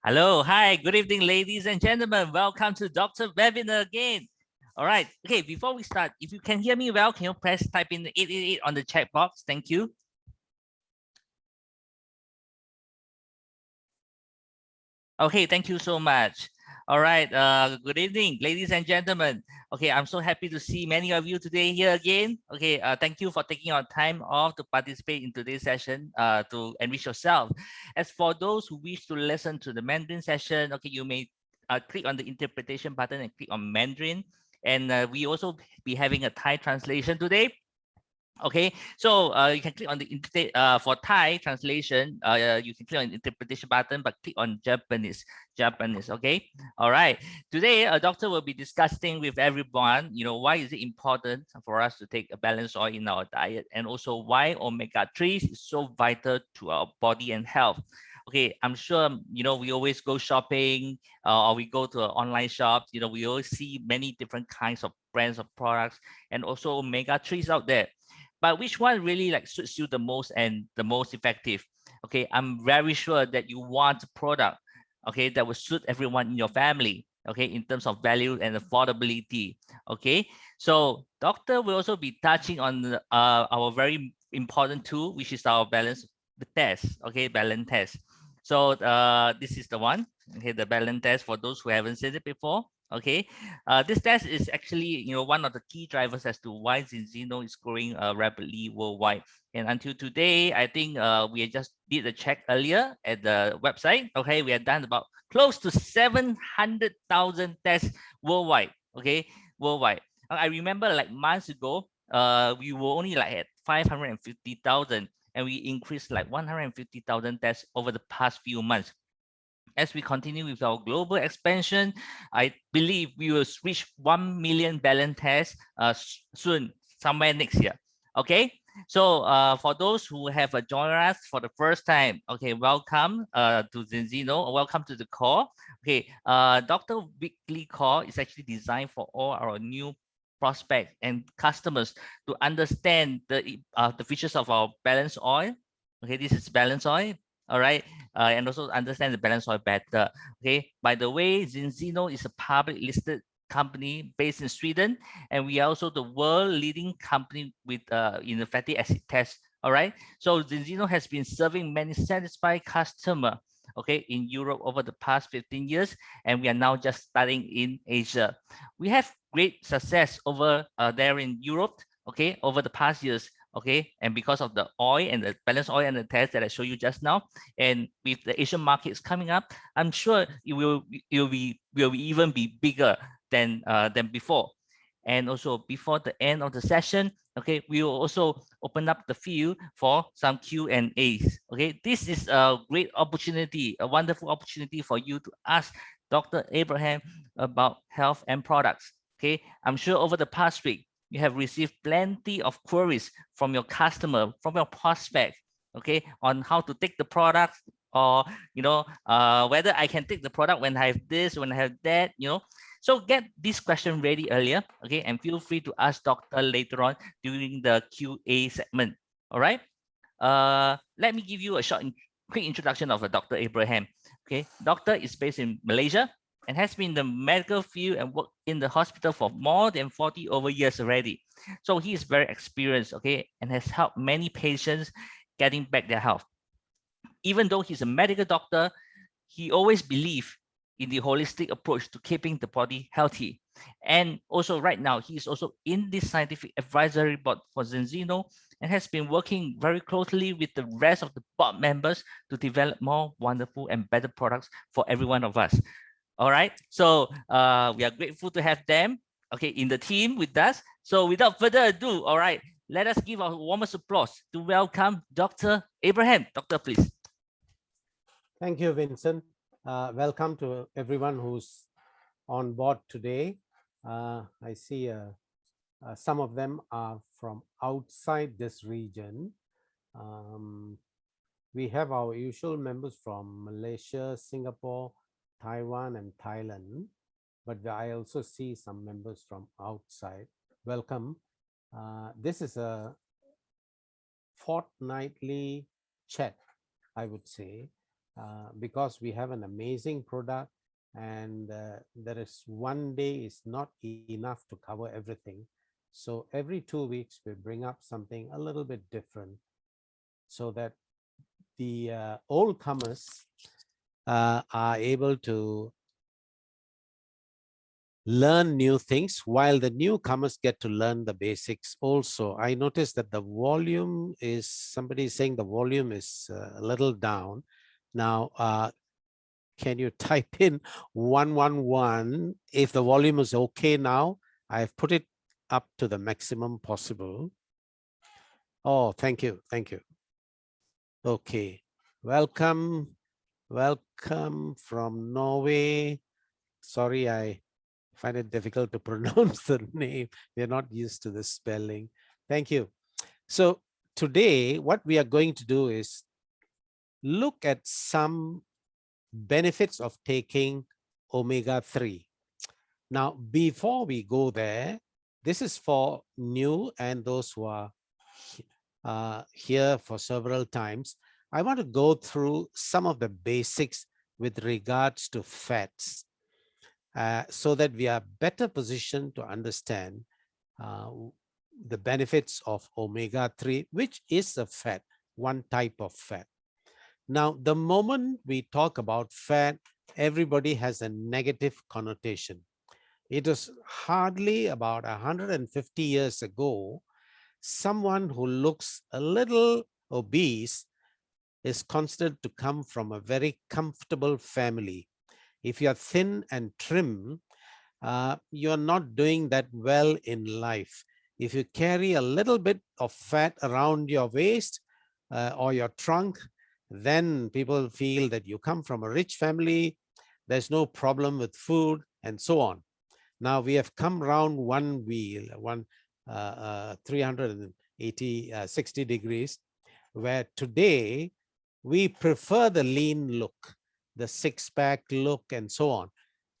Hello, hi, good evening, ladies and gentlemen. Welcome to Dr. Webinar again. All right, okay, before we start, if you can hear me well, can you press type in 888 on the chat box? Thank you. Okay, thank you so much. All right, good evening, ladies and gentlemen. Okay, I'm so happy to see many of you today here again. Okay, thank you for taking your time off to participate in today's session to enrich yourself. As for those who wish to listen to the Mandarin session, okay, you may click on the interpretation button and click on Mandarin. And we also be having a Thai translation today. Okay, so you can click on the for Thai translation. You can click on the interpretation button, but click on Japanese. Okay, all right. Today, a doctor will be discussing with everyone. Why is it important for us to take a balanced oil in our diet, and also why omega-3 is so vital to our body and health. Okay, I'm sure we always go shopping or we go to an online shop. We always see many different kinds of brands of products and also omega-3s out there. But which one really suits you the most and the most effective? Okay, I'm very sure that you want a product, okay, that will suit everyone in your family, okay, in terms of value and affordability. Okay, so doctor will also be touching on our very important tool, which is our balance test. Okay, balance test. So this is the one. Okay, the balance test for those who haven't seen it before. Okay, this test is actually one of the key drivers as to why Zinzino is growing rapidly worldwide. And until today, I think we just did a check earlier at the website. Okay, we have done about close to 700,000 tests worldwide. Okay, worldwide. I remember like months ago, we were only like at 550,000, and we increased like 150,000 tests over the past few months. As we continue with our global expansion, I believe we will reach 1 million balance tests soon, somewhere next year. Okay, so for those who have joined us for the first time, okay, welcome to Zinzino, welcome to the call. Okay, Dr. Weekly Call is actually designed for all our new prospects and customers to understand the features of our balance oil. Okay, this is balance oil. All right, and also understand the balance oil better. Okay, by the way, Zinzino is a public listed company based in Sweden, and we are also the world leading company with in the fatty acid test. All right, so Zinzino has been serving many satisfied customer, okay, in Europe over the past 15 years, and we are now just starting in Asia. We have great success over there in Europe, okay, over the past years. Okay, and because of the oil and the balance oil and the test that I showed you just now, and with the Asian markets coming up, I'm sure it will even be bigger than before. And also before the end of the session, okay, we will also open up the field for some Q&As. Okay, this is a great opportunity, a wonderful opportunity for you to ask Dr. Abraham about health and products. Okay, I'm sure over the past week, you have received plenty of queries from your customer, from your prospect, okay, on how to take the product, or whether I can take the product when I have this, when I have that, So get this question ready earlier, okay, and feel free to ask doctor later on during the QA segment. All right. Let me give you a quick introduction of Dr. Abraham. Okay, doctor is based in Malaysia and has been in the medical field and worked in the hospital for more than 40 over years already. So he is very experienced, okay, and has helped many patients getting back their health. Even though he's a medical doctor, he always believed in the holistic approach to keeping the body healthy. And also right now, he is also in the scientific advisory board for Zinzino and has been working very closely with the rest of the board members to develop more wonderful and better products for every one of us. All right, so we are grateful to have them, okay, in the team with us. So without further ado, all right, let us give our warmest applause to welcome Dr. Abraham. Doctor, please. Thank you, Vincent. Welcome to everyone who's on board today. I see some of them are from outside this region. We have our usual members from Malaysia, Singapore, Taiwan, and Thailand, but I also see some members from outside. Welcome. This is a fortnightly chat, I would say. because we have an amazing product, and there is one day is not enough to cover everything. So every 2 weeks we bring up something a little bit different, so that the old comers are able to learn new things, while the newcomers get to learn the basics also. I noticed that the volume is, somebody is saying the volume is a little down. Now, can you type in 111 if the volume is okay now? I've put it up to the maximum possible. Oh, thank you. Thank you. Okay. Welcome. Welcome from Norway. Sorry, I find it difficult to pronounce the name. We're not used to the spelling. Thank you. So today, what we are going to do is look at some benefits of taking omega-3. Now, before we go there, this is for new and those who are here for several times. I want to go through some of the basics with regards to fats, so that we are better positioned to understand the benefits of omega-3, which is a fat, one type of fat. Now, the moment we talk about fat, everybody has a negative connotation. It was hardly about 150 years ago, someone who looks a little obese is considered to come from a very comfortable family. If you are thin and trim, you're not doing that well in life. If you carry a little bit of fat around your waist or your trunk, then people feel that you come from a rich family, there's no problem with food, and so on. Now we have come round one wheel, 380, 60 degrees, where today we prefer the lean look, the six-pack look, and so on.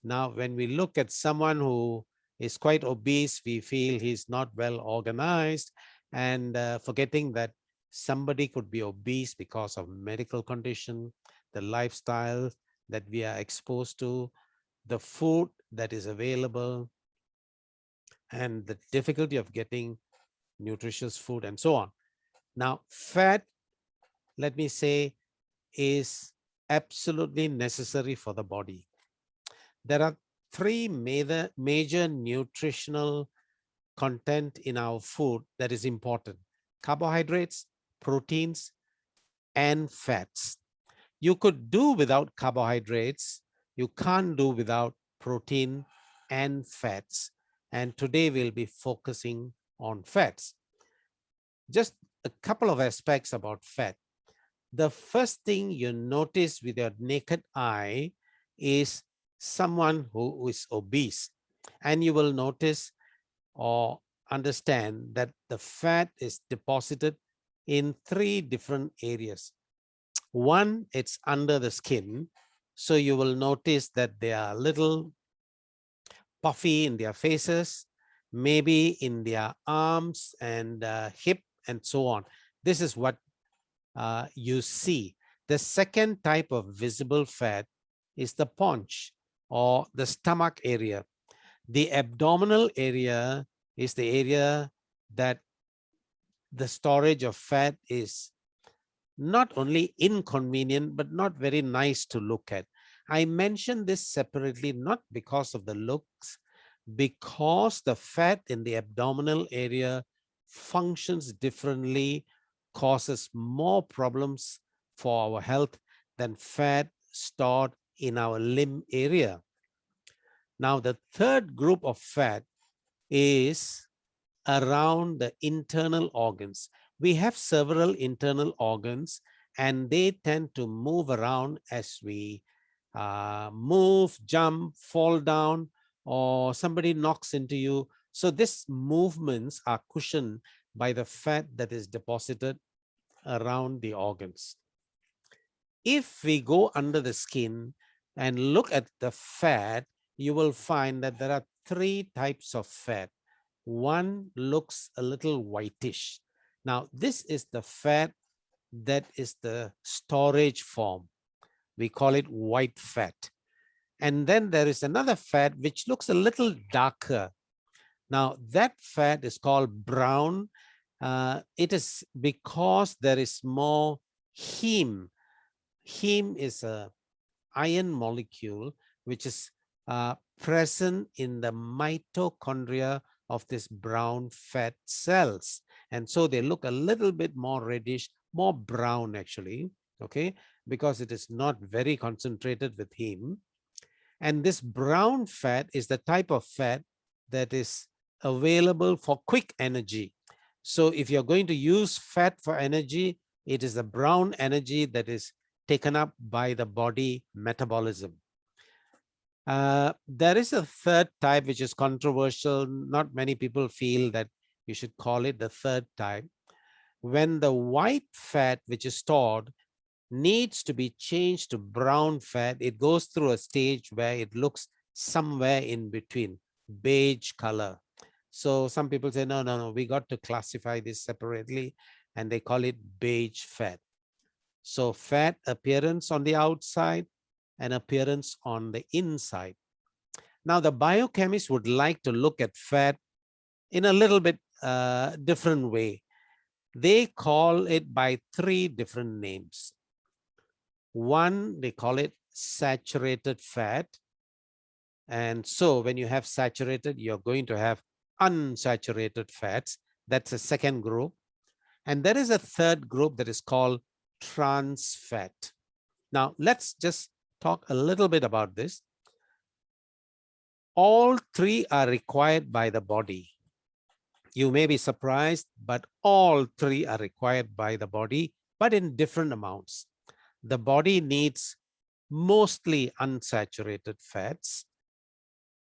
Now, when we look at someone who is quite obese, we feel he's not well organized, and forgetting that somebody could be obese because of medical condition, the lifestyle that we are exposed to, the food that is available, and the difficulty of getting nutritious food, and so on. Now, fat, let me say, is absolutely necessary for the body. There are three major nutritional content in our food that is important: carbohydrates, proteins, and fats. You could do without carbohydrates. You can't do without protein and fats. And today we'll be focusing on fats. Just a couple of aspects about fat. The first thing you notice with your naked eye is someone who is obese, and you will notice or understand that the fat is deposited in three different areas. One, it's under the skin, so you will notice that they are a little puffy in their faces, maybe in their arms and hip, and so on. This is what you see. The second type of visible fat is the paunch or the stomach area. The abdominal area is the area that the storage of fat is not only inconvenient, but not very nice to look at. I mention this separately, not because of the looks, because the fat in the abdominal area functions differently, causes more problems for our health than fat stored in our limb area. Now, the third group of fat is around the internal organs. We have several internal organs, and they tend to move around as we move, jump, fall down, or somebody knocks into you. So these movements are cushioned by the fat that is deposited around the organs. If we go under the skin and look at the fat, you will find that there are three types of fat. One looks a little whitish. Now, this is the fat that is the storage form. we call it white fat. And then there is another fat which looks a little darker. Now that fat is called brown. It is because there is more heme. Heme is a iron molecule which is present in the mitochondria of this brown fat cells. And so they look a little bit more reddish, more brown actually, okay, because it is not very concentrated with heme. And this brown fat is the type of fat that is available for quick energy. So if you're going to use fat for energy, it is the brown energy that is taken up by the body metabolism. There is a third type which is controversial. Not many people feel that you should call it the third type. When the white fat which is stored needs to be changed to brown fat, it goes through a stage where it looks somewhere in between, beige color. So some people say, no, we got to classify this separately, and they call it beige fat. So fat appearance on the outside and appearance on the inside. Now the biochemists would like to look at fat in a little bit different way. They call it by 3 different names. One, they call it saturated fat. And so when you have saturated, you're going to have unsaturated fats. That's a second group. And there is a third group that is called trans fat. Now, let's just talk a little bit about this. All 3 are required by the body. You may be surprised, but all 3 are required by the body, but in different amounts. The body needs mostly unsaturated fats,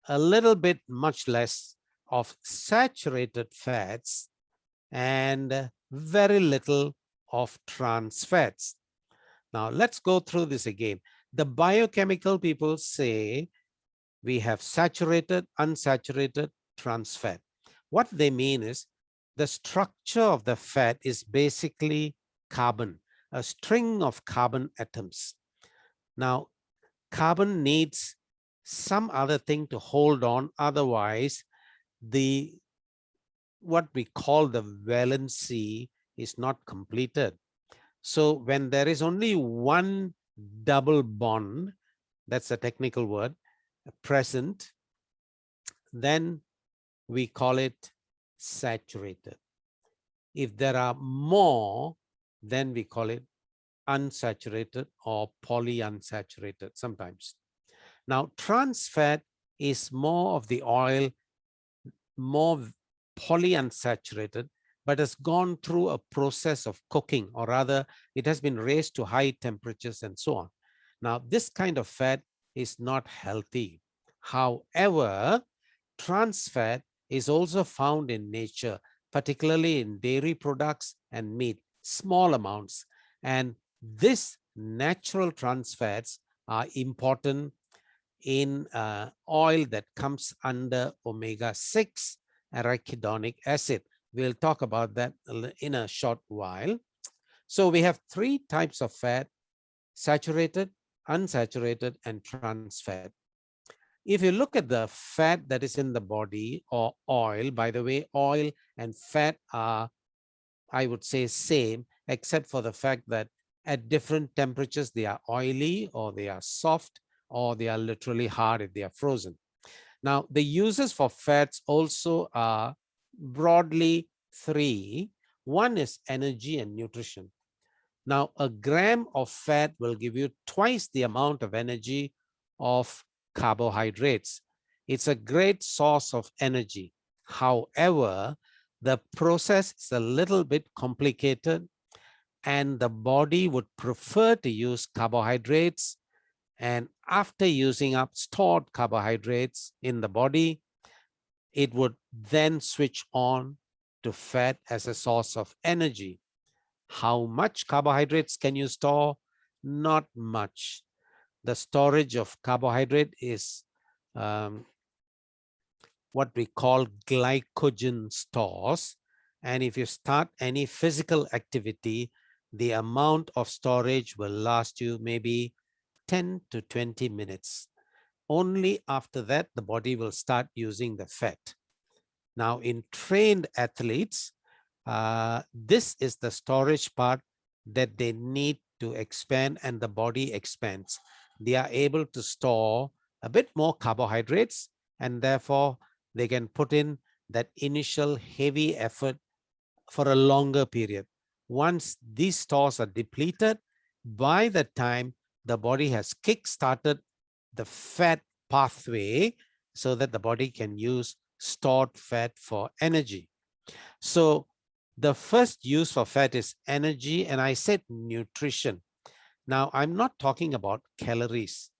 a little bit much less of saturated fats, and very little of trans fats. Now let's go through this again. The biochemical people say we have saturated, unsaturated, trans fat. What they mean is the structure of the fat is basically carbon, a string of carbon atoms. Now, carbon needs some other thing to hold on, otherwise what we call the valency is not completed. So when there is only one double bond, that's a technical word, present, then we call it saturated. If there are more, then we call it unsaturated or polyunsaturated sometimes. Now, trans fat is more of the oil, more polyunsaturated, but has gone through a process of cooking, or rather, it has been raised to high temperatures and so on. Now, this kind of fat is not healthy. However, trans fat is also found in nature, particularly in dairy products and meat, small amounts. And this natural trans fats are important in oil that comes under omega-6 arachidonic acid. We'll talk about that in a short while. So we have 3 types of fat: saturated, unsaturated, and trans fat. If you look at the fat that is in the body, or oil, by the way, oil and fat are, I would say, same, except for the fact that at different temperatures, they are oily, or they are soft, or they are literally hard if they are frozen. Now, the uses for fats also are broadly 3. One is energy and nutrition. Now, a gram of fat will give you twice the amount of energy of carbohydrates. It's a great source of energy. However, the process is a little bit complicated, and the body would prefer to use carbohydrates. And after using up stored carbohydrates in the body, it would then switch on to fat as a source of energy. How much carbohydrates can you store? Not much. The storage of carbohydrate is what we call glycogen stores. And if you start any physical activity, the amount of storage will last you maybe 10 to 20 minutes. Only after that, the body will start using the fat. Now, in trained athletes, this is the storage part that they need to expand, and the body expands. They are able to store a bit more carbohydrates, and therefore they can put in that initial heavy effort for a longer period. Once these stores are depleted, by the time the body has kick-started the fat pathway so that the body can use stored fat for energy. So the first use for fat is energy, and I said nutrition. Now, I'm not talking about calories.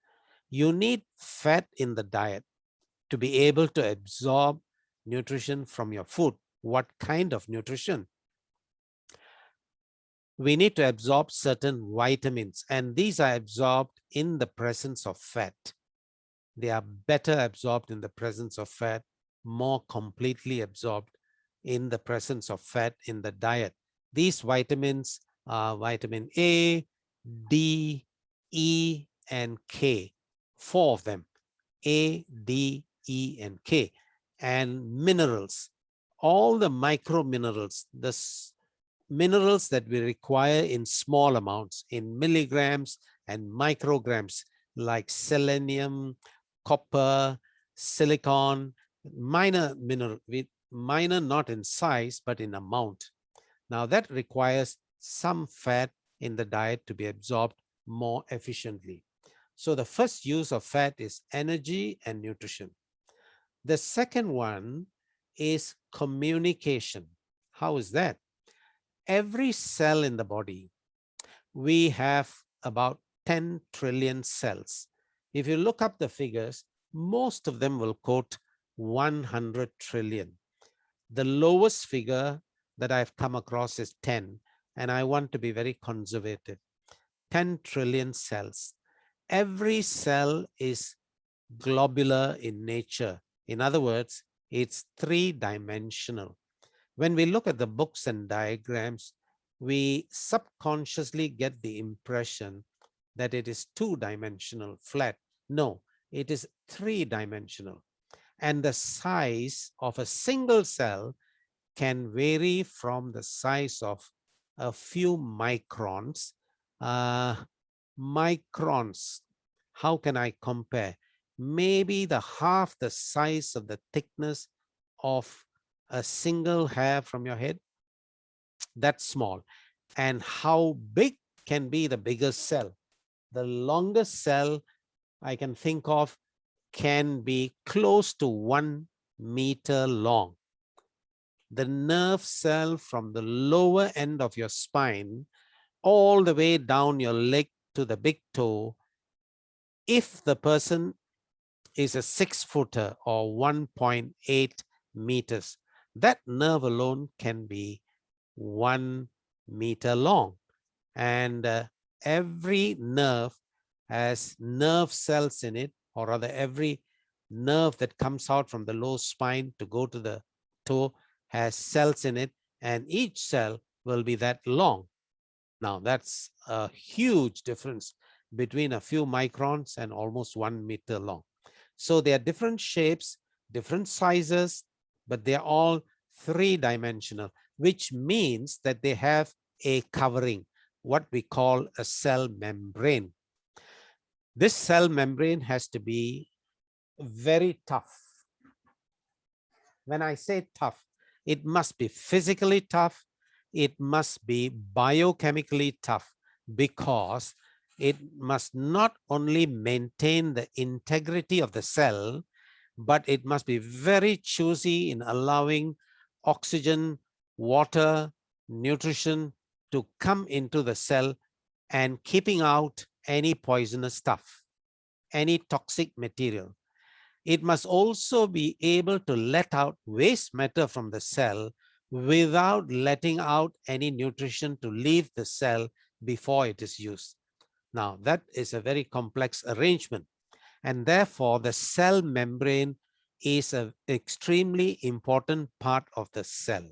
You need fat in the diet to be able to absorb nutrition from your food. What kind of nutrition? We need to absorb certain vitamins, and these are absorbed in the presence of fat. They are better absorbed in the presence of fat, more completely absorbed in the presence of fat in the diet. These vitamins are vitamin A, D, E, and K, 4 of them, A, D, E, and K, and minerals, all the micro minerals, the minerals that we require in small amounts, in milligrams and micrograms, like selenium, copper, silicon, minor mineral, minor not in size, but in amount. Now that requires some fat in the diet to be absorbed more efficiently. So the first use of fat is energy and nutrition. The second one is communication. How is that? Every cell in the body, we have about 10 trillion cells. If you look up the figures, most of them will quote 100 trillion. The lowest figure that I've come across is 10, and I want to be very conservative. 10 trillion cells. Every cell is globular in nature. In other words, it's three-dimensional. When we look at the books and diagrams, we subconsciously get the impression that it is two-dimensional, flat. No, it is three-dimensional. And the size of a single cell can vary from the size of a few microns. Microns, how can I compare? Maybe the half the size of the thickness of a single hair from your head. That's small. And how big can be the biggest cell? The longest cell I can think of can be close to 1 meter long. The nerve cell from the lower end of your spine all the way down your leg to the big toe, if the person is a 6-footer or 1.8 meters, that nerve alone can be 1 meter long. And every nerve has nerve cells in it, or rather every nerve that comes out from the low spine to go to the toe has cells in it, and each cell will be that long. Now that's a huge difference between a few microns and almost 1 meter long. So they are different shapes, different sizes, but they're all three-dimensional, which means that they have a covering, what we call a cell membrane. This cell membrane has to be very tough. When I say tough, it must be physically tough, it must be biochemically tough, because it must not only maintain the integrity of the cell, but it must be very choosy in allowing oxygen, water, nutrition to come into the cell and keeping out any poisonous stuff, any toxic material. It must also be able to let out waste matter from the cell without letting out any nutrition to leave the cell before it is used. Now, that is a very complex arrangement, and therefore the cell membrane is an extremely important part of the cell.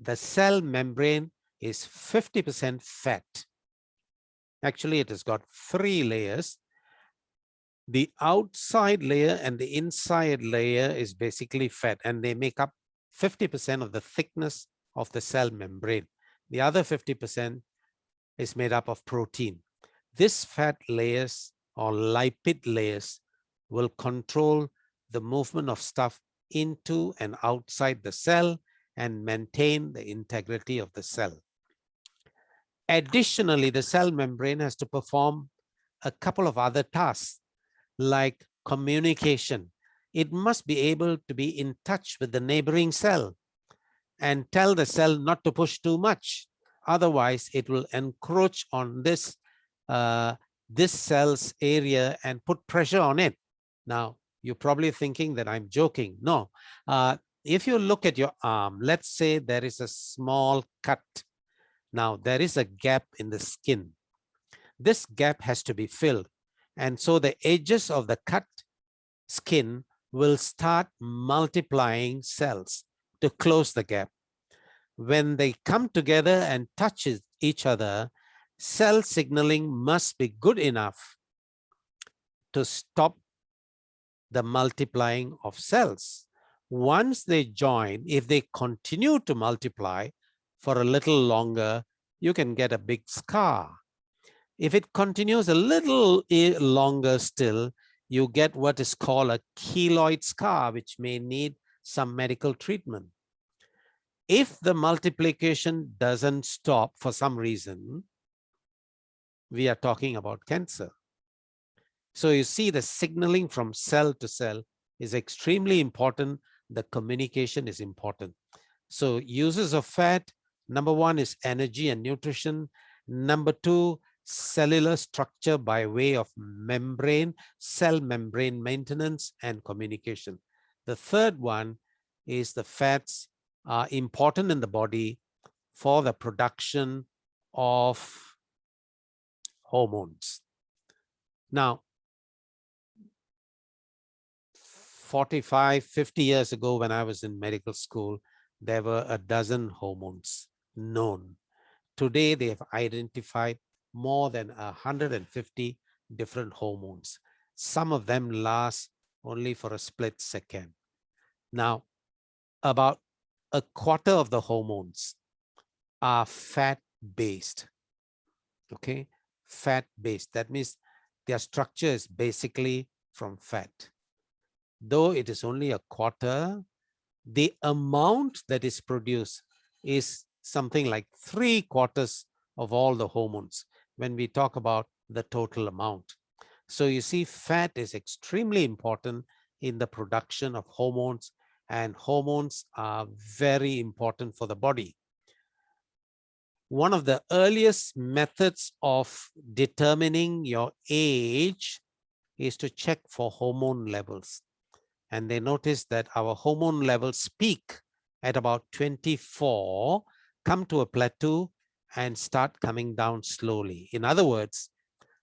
The cell membrane is 50% fat. Actually, it has got 3 layers. The outside layer and the inside layer is basically fat, and they make up 50% of the thickness of the cell membrane. The other 50% is made up of protein. This fat layers or lipid layers will control the movement of stuff into and outside the cell and maintain the integrity of the cell. Additionally, the cell membrane has to perform a couple of other tasks like communication. It must be able to be in touch with the neighboring cell and tell the cell not to push too much. Otherwise, it will encroach on this cell's area and put pressure on it. Now, you're probably thinking that I'm joking. No. If you look at your arm, let's say there is a small cut. Now, there is a gap in the skin. This gap has to be filled. And so the edges of the cut skin will start multiplying cells to close the gap. When they come together and touch each other, cell signaling must be good enough to stop the multiplying of cells. Once they join, if they continue to multiply for a little longer, you can get a big scar. If it continues a little longer still, you get what is called a keloid scar, which may need some medical treatment. If the multiplication doesn't stop for some reason, we are talking about cancer. So you see, the signaling from cell to cell is extremely important. The communication is important. So uses of fat, number 1 is energy and nutrition. Number 2, cellular structure by way of membrane, cell membrane maintenance and communication. The third one is the fats are important in the body for the production of hormones. Now, 45, 50 years ago when I was in medical school, there were a dozen hormones known. Today, they have identified more than 150 different hormones. Some of them last only for a split second. Now, about a quarter of the hormones are fat-based. Okay, fat-based. That means their structure is basically from fat. Though it is only a quarter, the amount that is produced is something like 3/4 of all the hormones when we talk about the total amount. So you see, fat is extremely important in the production of hormones, and hormones are very important for the body. One of the earliest methods of determining your age is to check for hormone levels. And they noticed that our hormone levels peak at about 24, come to a plateau, and start coming down slowly. In other words,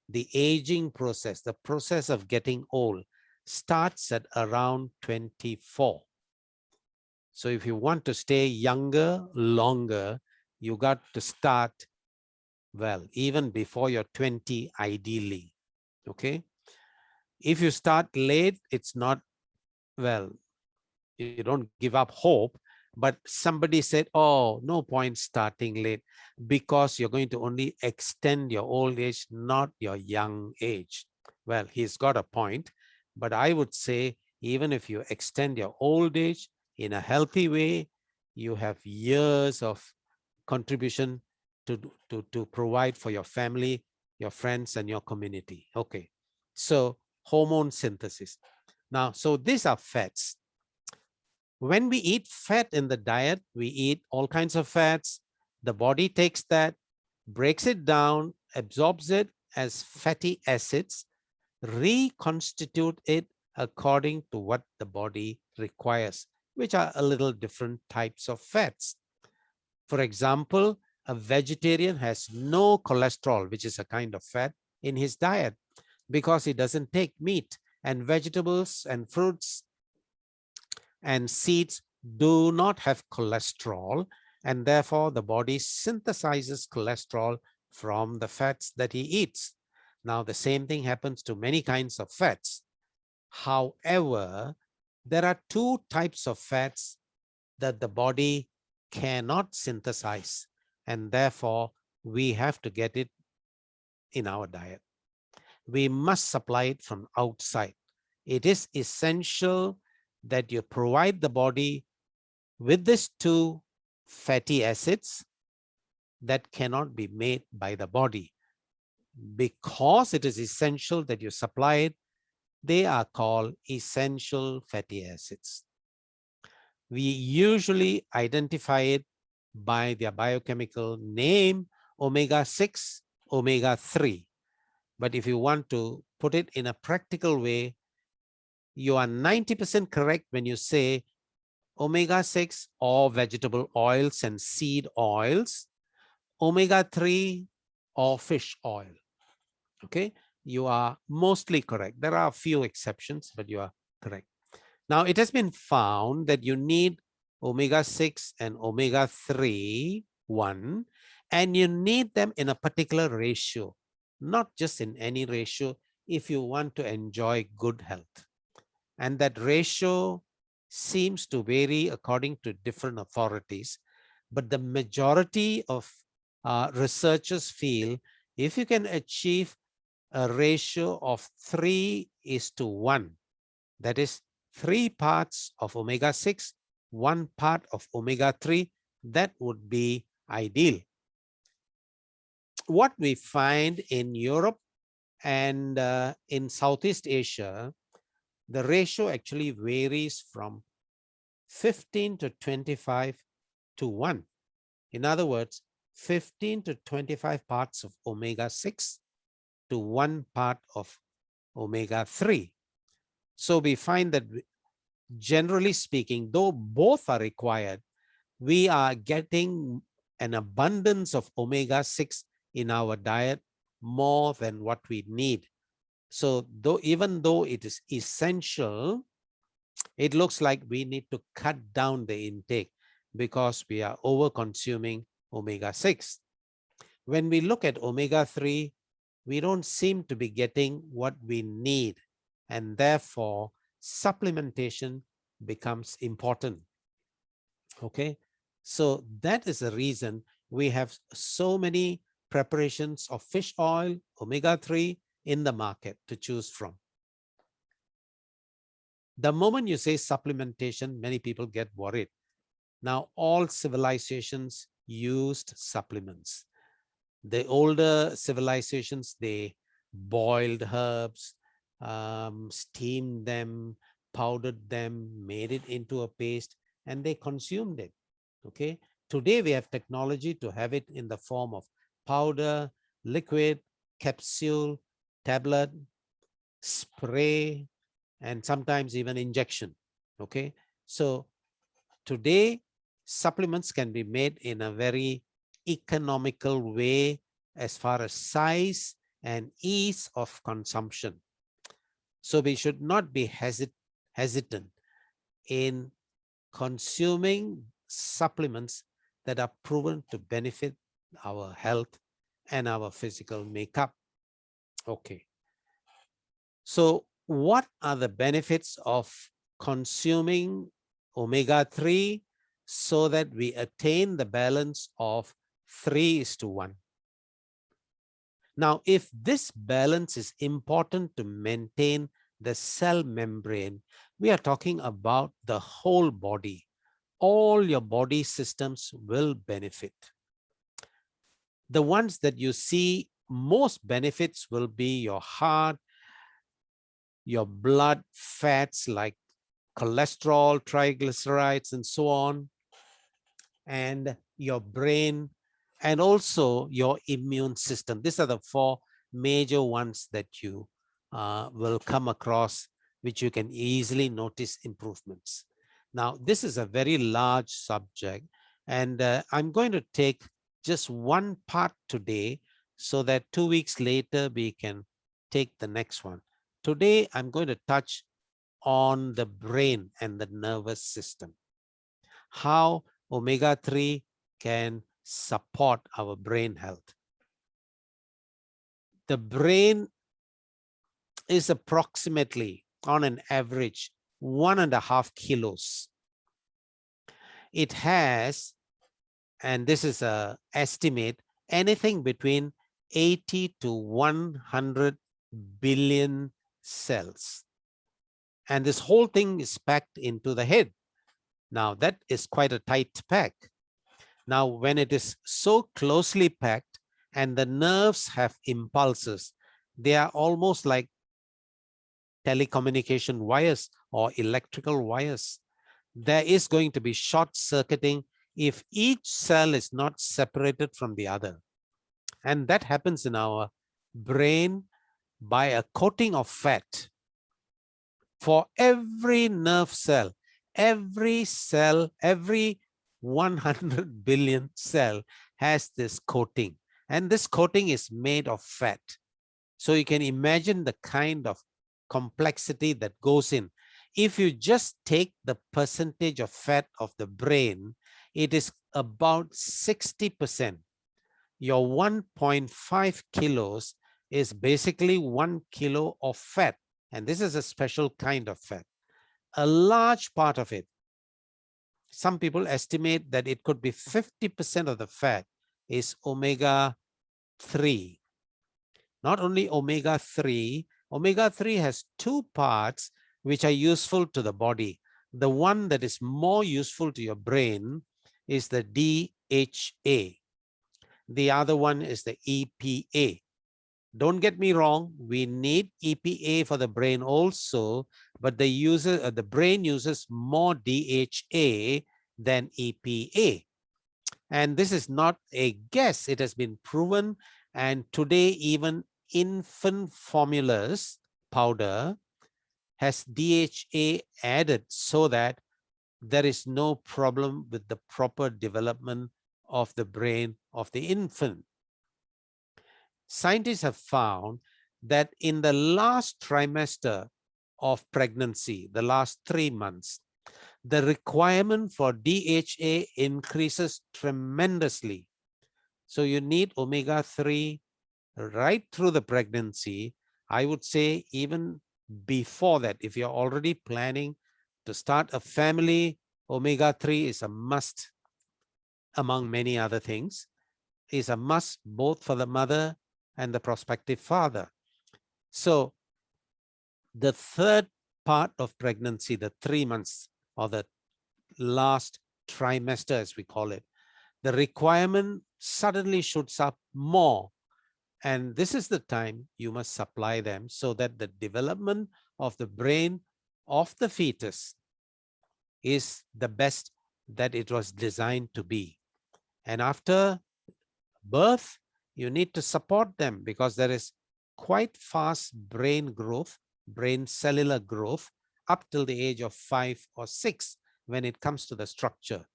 the aging process, the process of getting old, starts at around 24. So if you want to stay younger, longer, you got to start, well, even before you're 20, ideally. Okay. If you start late, it's not, well, you don't give up hope, but somebody said, oh, no point starting late because you're going to only extend your old age, not your young age. Well, he's got a point, but I would say even if you extend your old age in a healthy way, you have years of contribution to provide for your family, your friends, and your community. Okay, so hormone synthesis. Now, so these are fats. When we eat fat in the diet, we eat all kinds of fats. The body takes that, breaks it down, absorbs it as fatty acids, reconstitute it according to what the body requires, which are a little different types of fats. For example, a vegetarian has no cholesterol, which is a kind of fat, in his diet because he doesn't take meat, and vegetables and fruits and seeds do not have cholesterol, and therefore the body synthesizes cholesterol from the fats that he eats. Now, the same thing happens to many kinds of fats. However, there are two types of fats that the body cannot synthesize, and therefore we have to get it in our diet. We must supply it from outside. It is essential that you provide the body with these two fatty acids that cannot be made by the body. Because it is essential that you supply it, they are called essential fatty acids. We usually identify it by their biochemical name, omega-6, omega-3. But if you want to put it in a practical way, you are 90% correct when you say omega-6 or vegetable oils and seed oils, omega-3 or fish oil. Okay, you are mostly correct. There are a few exceptions, but you are correct. Now, it has been found that you need omega-6 and omega-3, and you need them in a particular ratio, not just in any ratio, if you want to enjoy good health. And that ratio seems to vary according to different authorities, but the majority of researchers feel if you can achieve a ratio of 3:1, that is 3 parts of omega-6, 1 part of omega-3, that would be ideal. What we find in Europe and in Southeast Asia, the ratio actually varies from 15 to 25 to 1. In other words, 15 to 25 parts of omega-6 to 1 part of omega-3. So we find that generally speaking, though both are required, we are getting an abundance of omega-6 in our diet more than what we need. So even though it is essential, it looks like we need to cut down the intake because we are over consuming omega-6. When we look at omega-3, we don't seem to be getting what we need, and therefore supplementation becomes important. Okay, so that is the reason we have so many preparations of fish oil, omega-3 in the market to choose from. The moment you say supplementation, many people get worried. Now, all civilizations used supplements. The older civilizations, they boiled herbs, steamed them, powdered them, made it into a paste, and they consumed it. Okay. Today, we have technology to have it in the form of powder, liquid, capsule, tablet, spray, and sometimes even injection. Okay. So today, supplements can be made in a very economical way as far as size and ease of consumption. So we should not be hesitant in consuming supplements that are proven to benefit our health and our physical makeup. Okay. So what are the benefits of consuming omega-3 so that we attain the balance of 3:1? Now, if this balance is important to maintain the cell membrane, we are talking about the whole body. All your body systems will benefit. The ones that you see most benefits will be your heart, your blood fats like cholesterol, triglycerides, and so on, and your brain, and also your immune system. These are the 4 major ones that you will come across, which you can easily notice improvements. Now, this is a very large subject, and I'm going to take just one part today so that 2 weeks later we can take the next one. Today, I'm going to touch on the brain and the nervous system, how omega-3 can support our brain health. the brain is approximately, on an average, 1.5 kilos. It has, and this is a estimate, anything between 80 to 100 billion cells. And this whole thing is packed into the head. Now, that is quite a tight pack. Now, when it is so closely packed and the nerves have impulses, they are almost like telecommunication wires or electrical wires. There is going to be short circuiting if each cell is not separated from the other. And that happens in our brain by a coating of fat. For every nerve cell, every 100 billion cell has this coating. And this coating is made of fat. So you can imagine the kind of complexity that goes in. If you just take the percentage of fat of the brain, it is about 60%. Your 1.5 kilos is basically 1 kilo of fat. And this is a special kind of fat. A large part of it, some people estimate that it could be 50% of the fat, is omega-3. Not only omega-3, omega-3 has two parts which are useful to the body. The one that is more useful to your brain is the DHA. The other one is the EPA. Don't get me wrong, we need EPA for the brain also, but the brain uses more DHA than EPA. And this is not a guess, it has been proven. And today, even infant formulas powder has DHA added so that there is no problem with the proper development of the brain of the infant. Scientists have found that in the last trimester of pregnancy, the last 3 months, the requirement for DHA increases tremendously. So you need omega-3 right through the pregnancy. I would say even before that, if you're already planning to start a family, omega-3 is a must among many other things. Is a must both for the mother and the prospective father. So the third part of pregnancy, the 3 months or the last trimester, as we call it, the requirement suddenly shoots up more. And this is the time you must supply them so that the development of the brain of the fetus is the best that it was designed to be. And after birth, you need to support them because there is quite fast brain growth, brain cellular growth up till the age of 5 or 6 when it comes to the structure.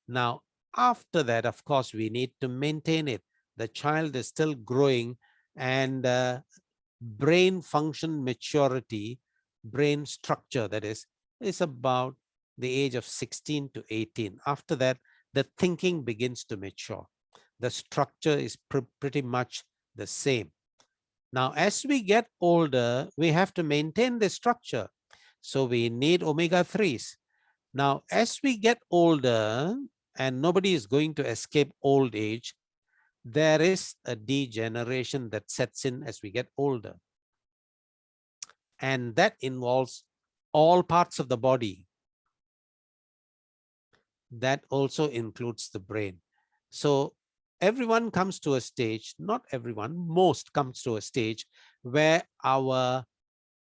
Now, after that, of course, we need to maintain it. The child is still growing, and brain function maturity, brain structure, that is about the age of 16 to 18. After that, the thinking begins to mature. The structure is pretty much the same. Now, as we get older, we have to maintain the structure. So we need omega-3s. Now, as we get older, and nobody is going to escape old age, there is a degeneration that sets in as we get older. And that involves all parts of the body. That also includes the brain. So everyone comes to a stage, not everyone, most comes to a stage where our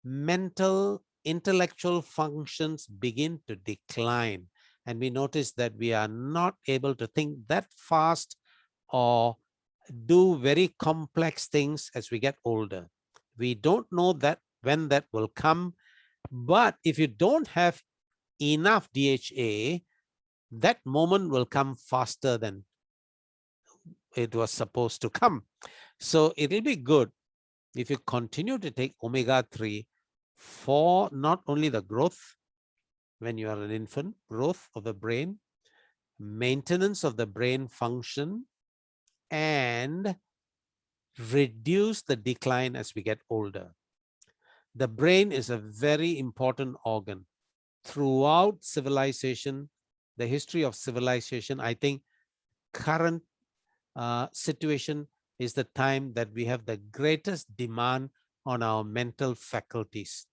mental, intellectual functions begin to decline. And we notice that we are not able to think that fast or do very complex things as we get older. We don't know that when that will come, but if you don't have enough DHA, that moment will come faster than it was supposed to come. So it'll be good if you continue to take omega-3 for not only the growth when you are an infant, growth of the brain, maintenance of the brain function, and reduce the decline as we get older. The brain is a very important organ. Throughout civilization, the history of civilization, I think current situation is the time that we have the greatest demand on our mental faculties.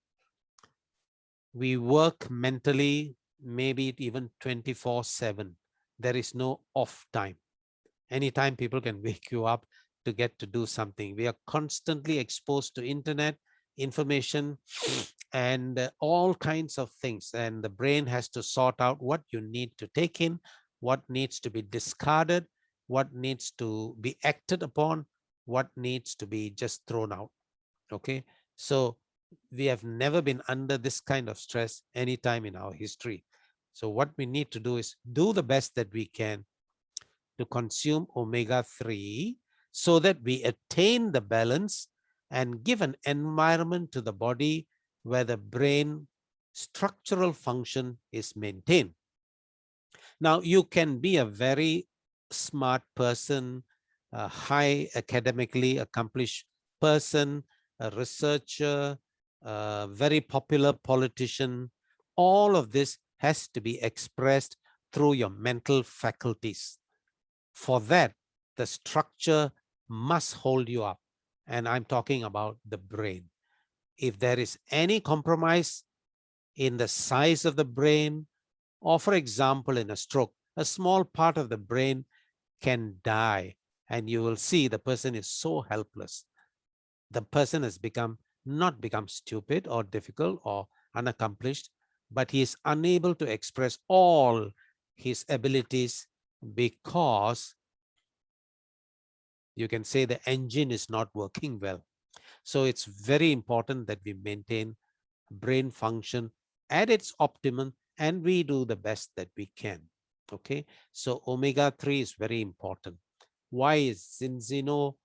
We work mentally, maybe even 24/7. There is no off time. Anytime people can wake you up to get to do something. We are constantly exposed to internet information and all kinds of things, and the brain has to sort out what you need to take in, what needs to be discarded, what needs to be acted upon, what needs to be just thrown out. Okay, so we have never been under this kind of stress anytime in our history. So what we need to do is do the best that we can to consume omega-3 so that we attain the balance and give an environment to the body where the brain structural function is maintained. Now, you can be a very smart person, a high academically accomplished person, a researcher, a very popular politician. All of this has to be expressed through your mental faculties. For that, the structure must hold you up. And I'm talking about the brain. If there is any compromise in the size of the brain, or for example, in a stroke, a small part of the brain can die, and you will see the person is so helpless. The person has not become stupid or difficult or unaccomplished, but he is unable to express all his abilities because you can say the engine is not working well. So it's very important that we maintain brain function at its optimum and we do the best that we can. Okay, so omega-3 is very important. Why is Zinzino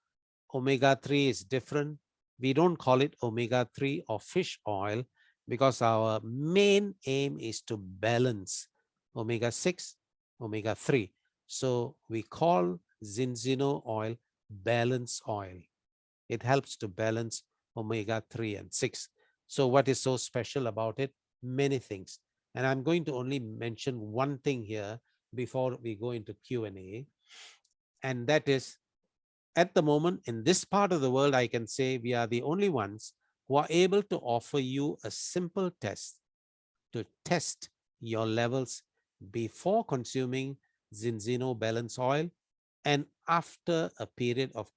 omega-3 is different? We don't call it omega-3 or fish oil because our main aim is to balance omega-6, omega-3. So we call Zinzino oil balance oil. It helps to balance omega-3 and 6. So what is so special about it? Many things. And I'm going to only mention one thing here before we go into Q&A. And that is, at the moment, in this part of the world, I can say we are the only ones who are able to offer you a simple test to test your levels before consuming Zinzino balance oil and after a period of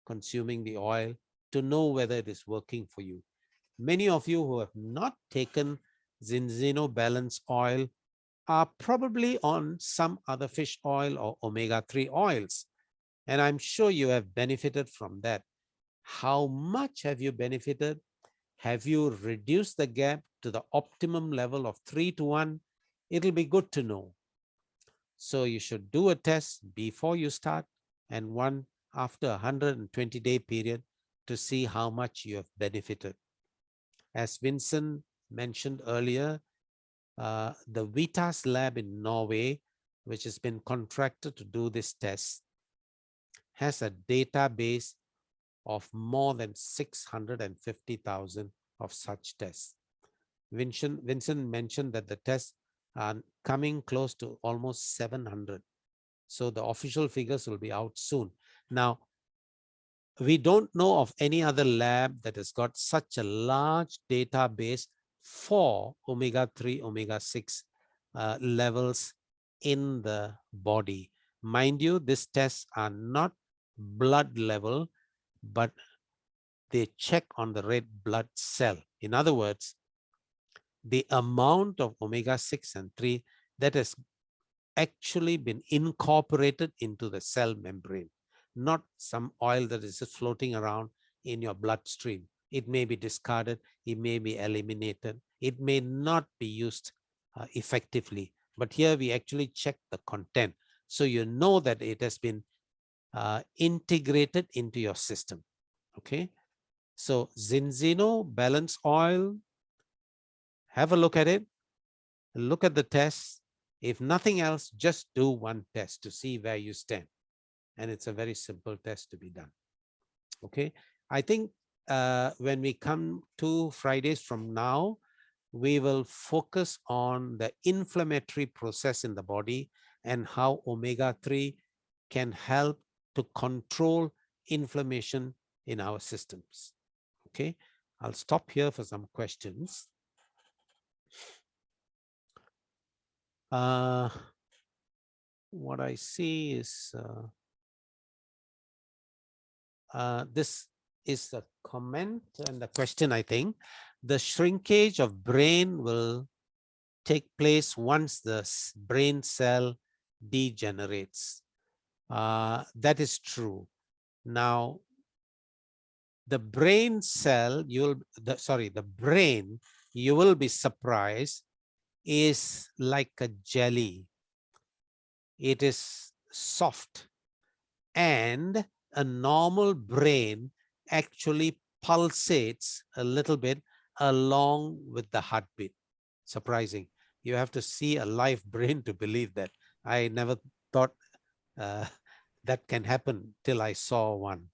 consuming the oil to know whether it is working for you. Many of you who have not taken Zinzino balance oil are probably on some other fish oil or omega-3 oils. And I'm sure you have benefited from that. How much have you benefited? Have you reduced the gap to the optimum level of 3:1? It'll be good to know. So you should do a test before you start and one after a 120-day period to see how much you have benefited. As Vincent mentioned earlier, the Vitas lab in Norway, which has been contracted to do this test, has a database of more than 650,000 of such tests. Vincent mentioned that the tests are coming close to almost 700. So the official figures will be out soon. Now, we don't know of any other lab that has got such a large database for omega-3, omega-6 levels in the body. Mind you, these tests are not blood level, but they check on the red blood cell. In other words, the amount of omega-6 and 3 that has actually been incorporated into the cell membrane, not some oil that is just floating around in your bloodstream. It may be discarded, it may be eliminated, it may not be used effectively. But here we actually check the content. So you know that it has been integrated into your system. Okay. So Zinzino balance oil, have a look at it, look at the test. If nothing else, just do one test to see where you stand. And it's a very simple test to be done. Okay, I think when we come 2 Fridays from now, we will focus on the inflammatory process in the body and how omega-3 can help to control inflammation in our systems. Okay, I'll stop here for some questions. What I see is this is a comment and a question. I think the shrinkage of brain will take place once the brain cell degenerates. That is true. Now, the brain cell, the brain, you will be surprised, is like a jelly. It is soft, and a normal brain actually pulsates a little bit along with the heartbeat. Surprising. You have to see a live brain to believe that. I never thought uh, that can happen till I saw one.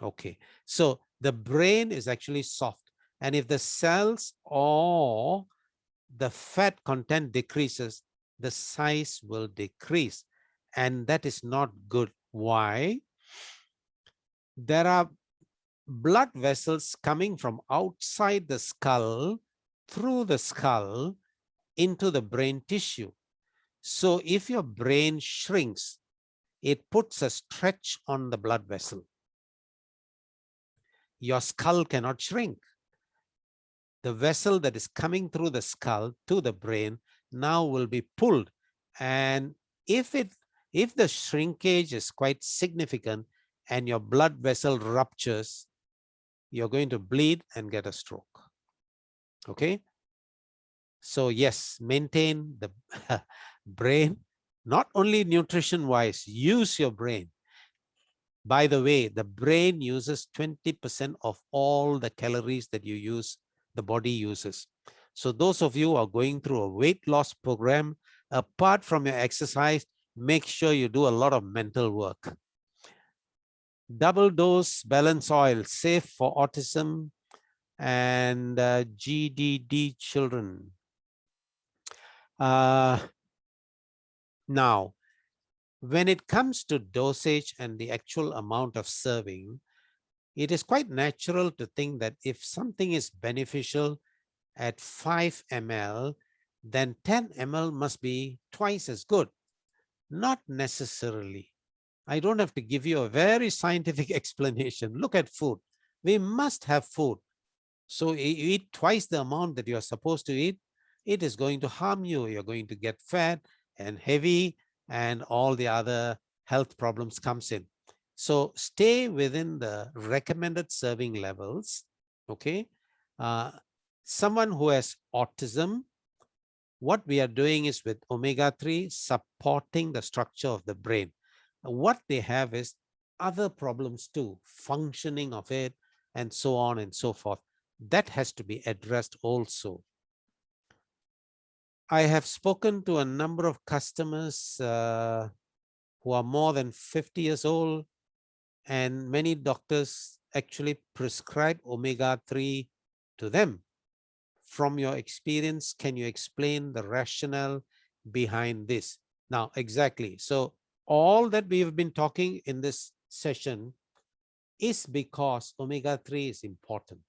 Okay, so the brain is actually soft, and if the cells or the fat content decreases, the size will decrease, and that is not good. Why? There are blood vessels coming from outside the skull through the skull into the brain tissue. So if your brain shrinks, it puts a stretch on the blood vessel. Your skull cannot shrink. The vessel that is coming through the skull to the brain now will be pulled. And if the shrinkage is quite significant and your blood vessel ruptures, you're going to bleed and get a stroke. Okay? So yes, maintain the brain, not only nutrition wise, use your brain. By the way, the brain uses 20% of all the calories that you use, the body uses. So those of you who are going through a weight loss program, apart from your exercise, make sure you do a lot of mental work. Double dose balance oil, safe for autism and GDD children. Now, when it comes to dosage and the actual amount of serving, it is quite natural to think that if something is beneficial at 5 ml, then 10 ml must be twice as good. Not necessarily. I don't have to give you a very scientific explanation. Look at food. We must have food. So you eat twice the amount that you're supposed to eat, it is going to harm you. You're going to get fat and heavy, and all the other health problems comes in. So stay within the recommended serving levels. Okay. Someone who has autism, what we are doing is with omega-3 supporting the structure of the brain. What they have is other problems too, functioning of it, and so on and so forth. That has to be addressed also. I have spoken to a number of customers who are more than 50 years old, and many doctors actually prescribe omega-3 to them. From your experience, can you explain the rationale behind this? Now, exactly. So all that we have been talking in this session is because omega-3 is important.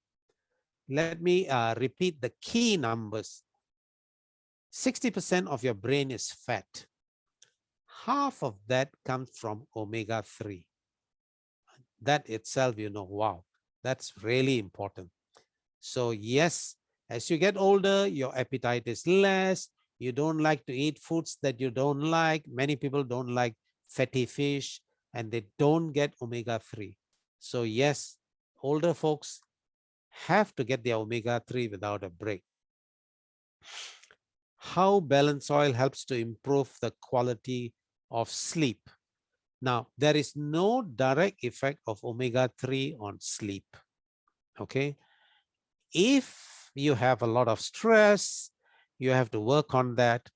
Let me repeat the key numbers. 60% of your brain is fat. Half of that comes from omega-3. That itself, you know, wow, that's really important. So yes, as you get older, your appetite is less. You don't like to eat foods that you don't like. Many people don't like fatty fish, and they don't get omega-3. So yes, older folks have to get their omega-3 without a break. How balance oil helps to improve the quality of sleep. Now, there is no direct effect of omega-3 on sleep. Okay. If you have a lot of stress, you have to work on that.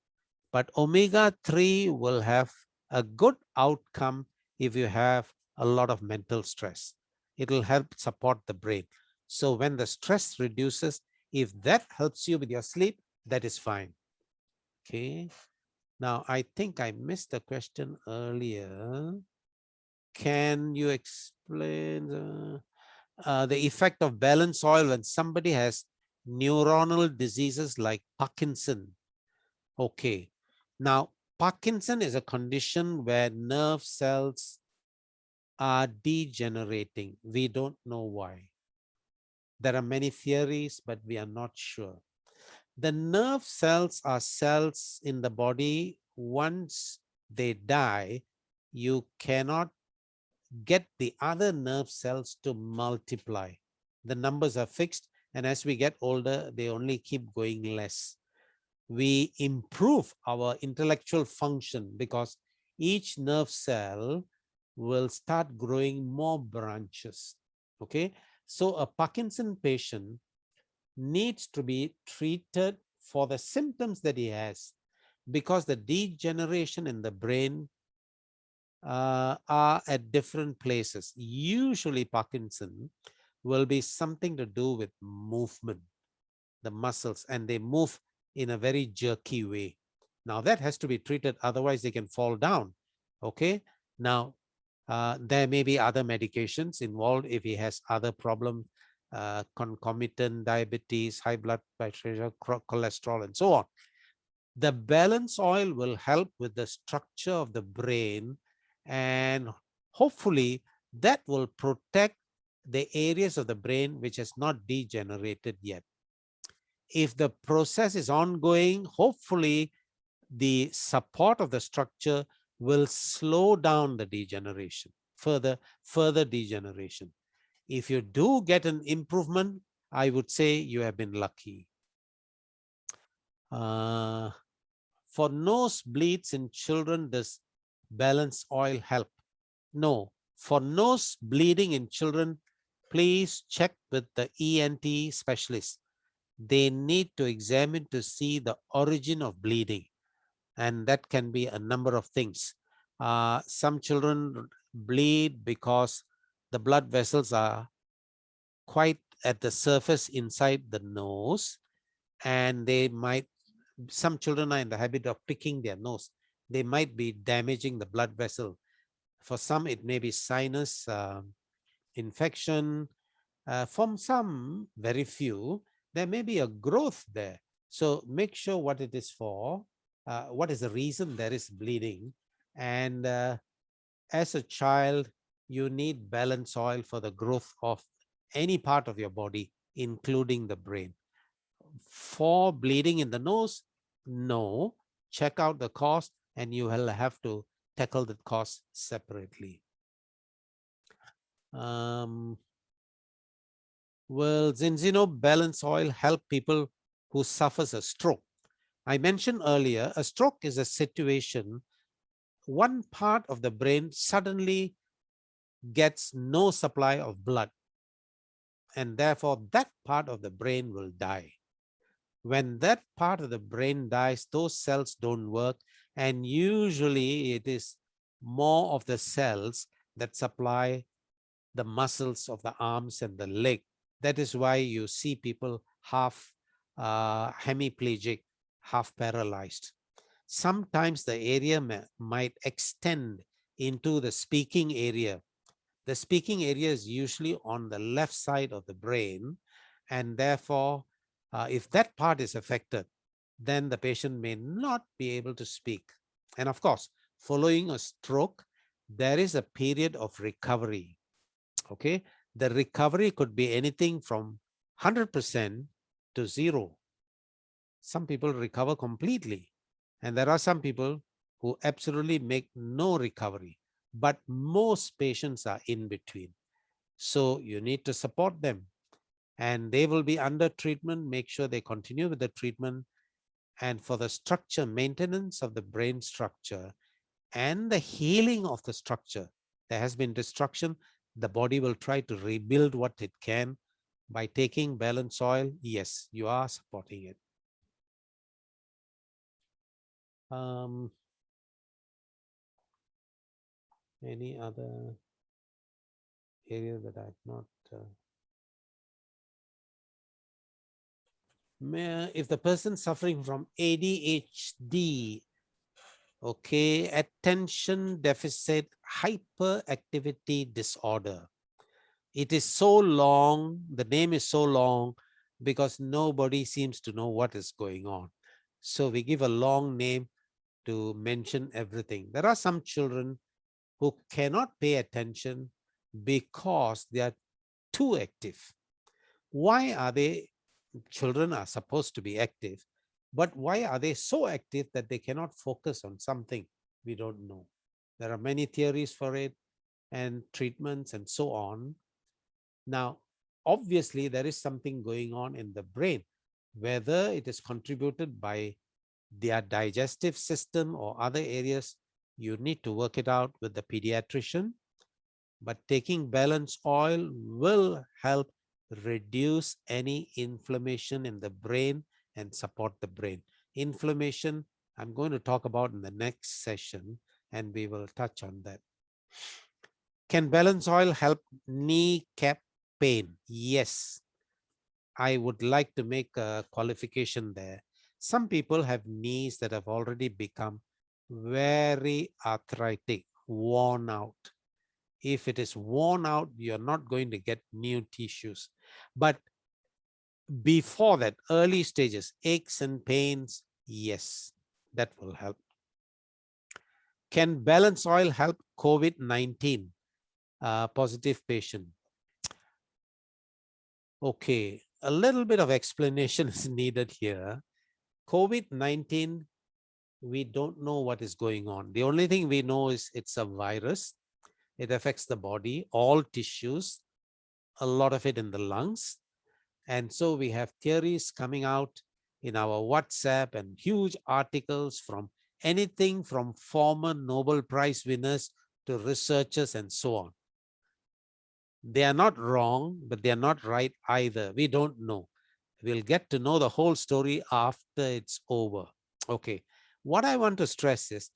But omega-3 will have a good outcome if you have a lot of mental stress. it will help support the brain. So when the stress reduces, if that helps you with your sleep, that is fine. Okay. Now, I think I missed the question earlier. Can you explain the effect of balance oil when somebody has neuronal diseases like Parkinson? Okay. Now, Parkinson is a condition where nerve cells are degenerating. We don't know why. There are many theories, but we are not sure. The nerve cells are cells in the body. Once they die, you cannot get the other nerve cells to multiply. The numbers are fixed, and as we get older, they only keep going less. We improve our intellectual function because each nerve cell will start growing more branches. Okay, so a Parkinson patient needs to be treated for the symptoms that he has, because the degeneration in the brain are at different places. Usually Parkinson will be something to do with movement, the muscles, and they move in a very jerky way. Now that has to be treated, otherwise they can fall down. Okay. Now there may be other medications involved if he has other problems, concomitant diabetes, high blood pressure, cholesterol, and so on. The balance oil will help with the structure of the brain, and hopefully that will protect the areas of the brain which has not degenerated yet. If the process is ongoing, hopefully the support of the structure will slow down the degeneration, further degeneration. If you do get an improvement, I would say you have been lucky. For nose bleeds in children, does balance oil help? No. For nose bleeding in children, please check with the ENT specialist. They need to examine to see the origin of bleeding, and that can be a number of things. Some children bleed because the blood vessels are quite at the surface inside the nose, and some children are in the habit of picking their nose. They might be damaging the blood vessel. For some, it may be sinus infection. From some, very few, there may be a growth there. So make sure what it is for, what is the reason there is bleeding. And as a child, you need balance oil for the growth of any part of your body, including the brain. For bleeding in the nose, no. Check out the cause, and you will have to tackle the cause separately. Will Zinzino balance oil help people who suffers a stroke? I mentioned earlier, a stroke is a situation one part of the brain suddenly gets no supply of blood, and therefore that part of the brain will die. When that part of the brain dies, those cells don't work, and usually it is more of the cells that supply the muscles of the arms and the leg. That is why you see people half hemiplegic, half paralyzed. Sometimes the area might extend into the speaking area. The speaking area is usually on the left side of the brain, and therefore, if that part is affected, then the patient may not be able to speak. And of course, following a stroke, there is a period of recovery. Okay, the recovery could be anything from 100% to 0. Some people recover completely, and there are some people who absolutely make no recovery, but most patients are in between. So you need to support them, and they will be under treatment. Make sure they continue with the treatment. And for the structure, maintenance of the brain structure and the healing of the structure, there has been destruction. The body will try to rebuild what it can by taking balance oil. Yes, you are supporting it. Any other area that I've not. If the person suffering from ADHD, okay, attention deficit hyperactivity disorder. It is so long, the name is so long because nobody seems to know what is going on. So we give a long name to mention everything. There are some children who cannot pay attention because they are too active. Why are they? Children are supposed to be active, but why are they so active that they cannot focus on something? We don't know. There are many theories for it and treatments and so on. Now, obviously, there is something going on in the brain, whether it is contributed by their digestive system or other areas. You need to work it out with the pediatrician, but taking balance oil will help reduce any inflammation in the brain and support the brain. Inflammation, I'm going to talk about in the next session, and we will touch on that. Can balance oil help kneecap pain? Yes. I would like to make a qualification there. Some people have knees that have already become very arthritic, worn out. If it is worn out, you're not going to get new tissues. But before that, early stages, aches and pains, yes, that will help. Can balance oil help COVID-19 positive patient? Okay, a little bit of explanation is needed here. COVID-19, we don't know what is going on. The only thing we know is it's a virus. It affects the body, all tissues, a lot of it in the lungs. And so we have theories coming out in our WhatsApp and huge articles from anything from former Nobel Prize winners to researchers and so on. They are not wrong, but they are not right either. We don't know. We'll get to know the whole story after it's over. Okay. What I want to stress is,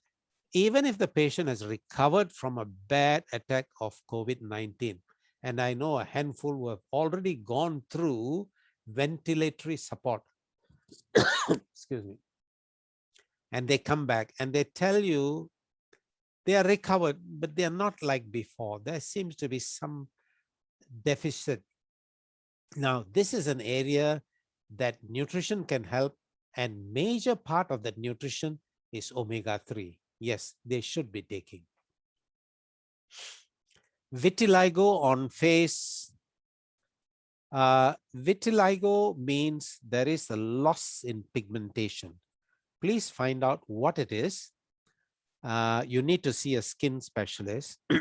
even if the patient has recovered from a bad attack of COVID-19, and I know a handful who have already gone through ventilatory support, excuse me, and they come back and they tell you they are recovered, but they are not like before. There seems to be some deficit. Now, this is an area that nutrition can help, and major part of that nutrition is omega-3. Yes, they should be taking. Vitiligo on face. Vitiligo means there is a loss in pigmentation. Please find out what it is. You need to see a skin specialist. They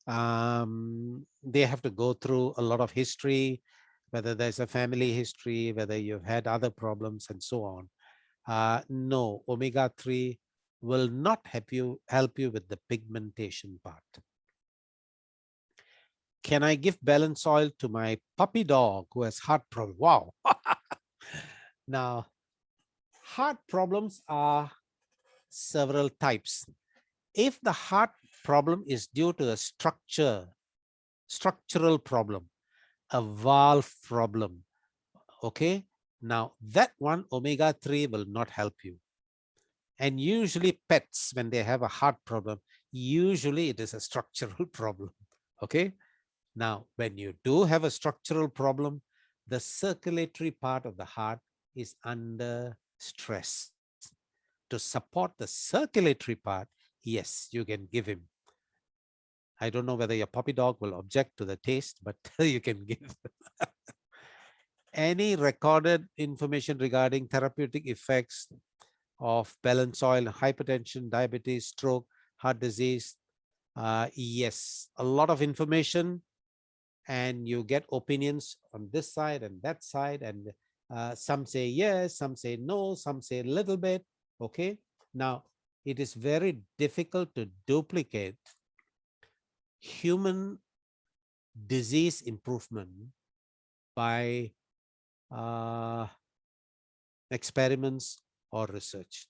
have to go through a lot of history, whether there's a family history, whether you've had other problems and so on. No, omega-3 will not help you with the pigmentation part. Can I give balance oil to my puppy dog who has heart problem? Wow. Now, heart problems are several types. If the heart problem is due to a structural problem, a valve problem, okay, now that one omega-3 will not help you. And usually pets, when they have a heart problem, usually it is a structural problem, okay. Now, when you do have a structural problem, the circulatory part of the heart is under stress. To support the circulatory part, yes, you can give him. I don't know whether your puppy dog will object to the taste, but you can give. Any recorded information regarding therapeutic effects of balance oil, hypertension, diabetes, stroke, heart disease? Yes, a lot of information, and you get opinions on this side and that side, and some say yes, some say no, some say a little bit. Okay, now it is very difficult to duplicate human disease improvement by experiments or research,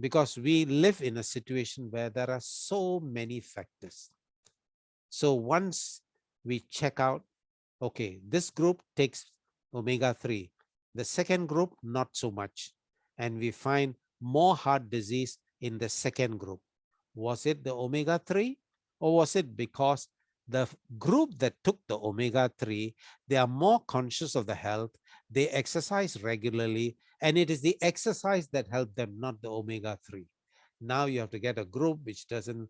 because we live in a situation where there are so many factors. So once we check out, okay, this group takes omega-3, the second group not so much, and we find more heart disease in the second group. Was it the omega-3, or was it because the group that took the omega-3, they are more conscious of the health, they exercise regularly, and it is the exercise that helped them, not the omega-3. Now you have to get a group which doesn't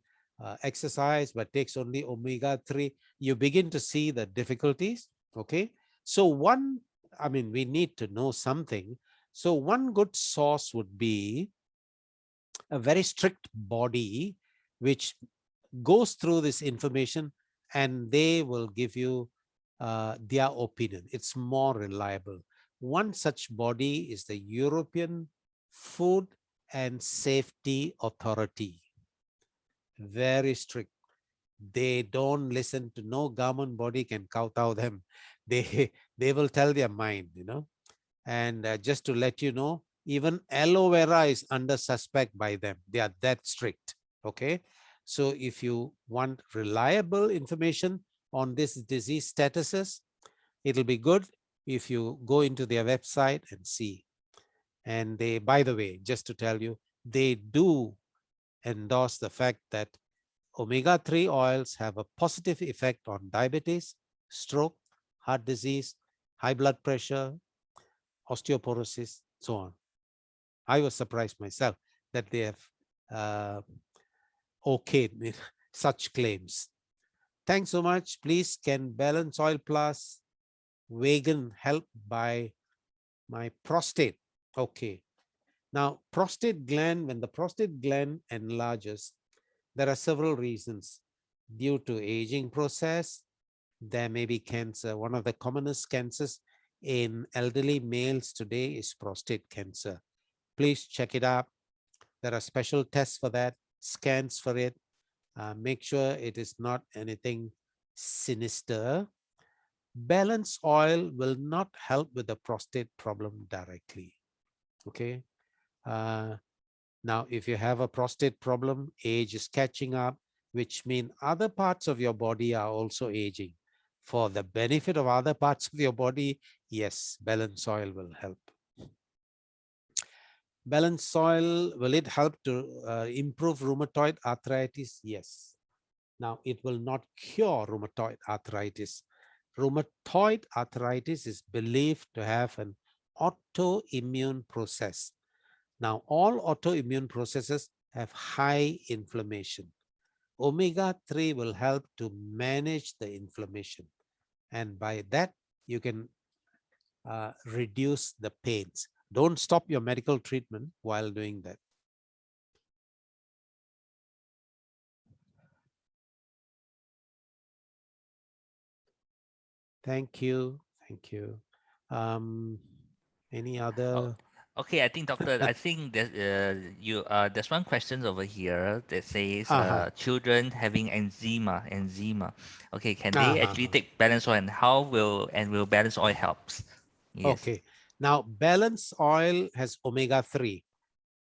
exercise but takes only omega-3. You begin to see the difficulties. Okay, so we need to know something. So one good source would be a very strict body which goes through this information, and they will give you their opinion. It's more reliable. One such body is the European Food and Safety Authority. Very strict. They don't listen to no government body can kowtow them. They will tell their mind, And just to let you know, even aloe vera is under suspect by them. They are that strict. Okay. So if you want reliable information on this disease statuses, it'll be good if you go into their website and see. And they, by the way, just to tell you, they do endorse the fact that omega-3 oils have a positive effect on diabetes, stroke, heart disease, high blood pressure, osteoporosis, so on. I was surprised myself that they have okayed such claims. Thanks so much. Please, can Balance Oil Plus vegan help by my prostate? Okay. Now, prostate gland, when the prostate gland enlarges, there are several reasons. Due to aging process, there may be cancer. One of the commonest cancers in elderly males today is prostate cancer. Please check it out. There are special tests for that, scans for it. Make sure it is not anything sinister. Balance oil will not help with the prostate problem directly. Okay. Now, if you have a prostate problem, age is catching up, which means other parts of your body are also aging. For the benefit of other parts of your body, yes, balance oil will help. Balance soil, will it help to improve rheumatoid arthritis? Yes. Now, it will not cure rheumatoid arthritis. Rheumatoid arthritis is believed to have an autoimmune process. Now, all autoimmune processes have high inflammation. Omega-3 will help to manage the inflammation. And by that, you can reduce the pains. Don't stop your medical treatment while doing that. Thank you. Thank you. Any other? Okay, I think doctor, I think that there's one question over here that says children having eczema. Okay, can they actually take balance oil, and how will balance oil helps? Yes. Okay. Now, balance oil has omega-3.